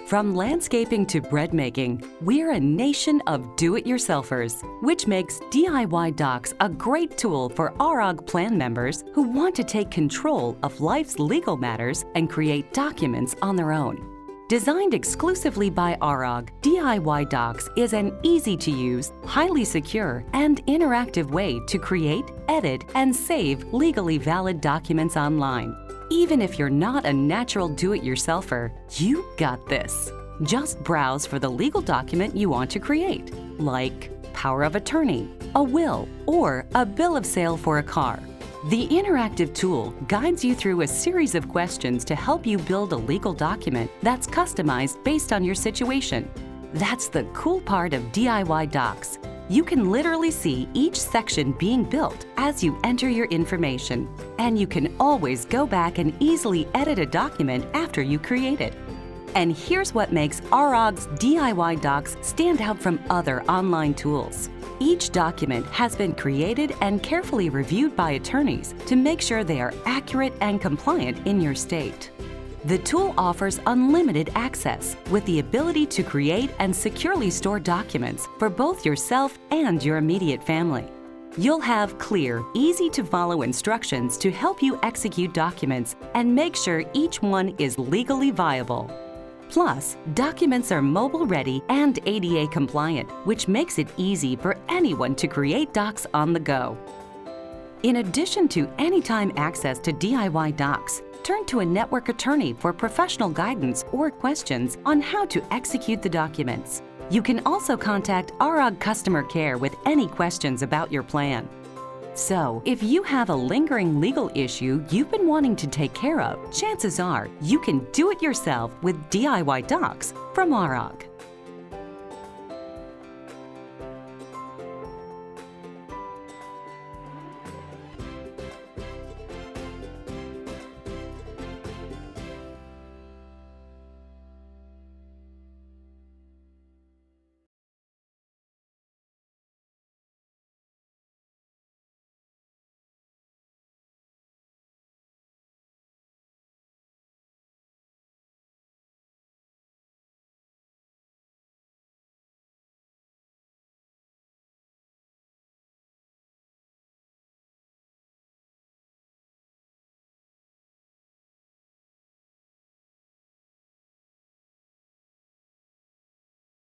From landscaping to bread making, we're a nation of do-it-yourselfers, which makes DIY Docs a great tool for ARAG plan members who want to take control of life's legal matters and create documents on their own. Designed exclusively by ARAG, DIY Docs is an easy-to-use, highly secure, and interactive way to create, edit, and save legally valid documents online. Even if you're not a natural do-it-yourselfer, you got this. Just browse for the legal document you want to create, like power of attorney, a will, or a bill of sale for a car. The interactive tool guides you through a series of questions to help you build a legal document that's customized based on your situation. That's the cool part of DIY Docs. You can literally see each section being built as you enter your information, and you can always go back and easily edit a document after you create it. And here's what makes ARAG's DIY Docs stand out from other online tools. Each document has been created and carefully reviewed by attorneys to make sure they are accurate and compliant in your state. The tool offers unlimited access with the ability to create and securely store documents for both yourself and your immediate family. You'll have clear, easy-to-follow instructions to help you execute documents and make sure each one is legally viable. Plus, documents are mobile-ready and ADA compliant, which makes it easy for anyone to create docs on the go. In addition to anytime access to DIY Docs, turn to a network attorney for professional guidance or questions on how to execute the documents. You can also contact ARAG Customer Care with any questions about your plan. So, if you have a lingering legal issue you've been wanting to take care of, chances are you can do it yourself with DIY Docs from ARAG.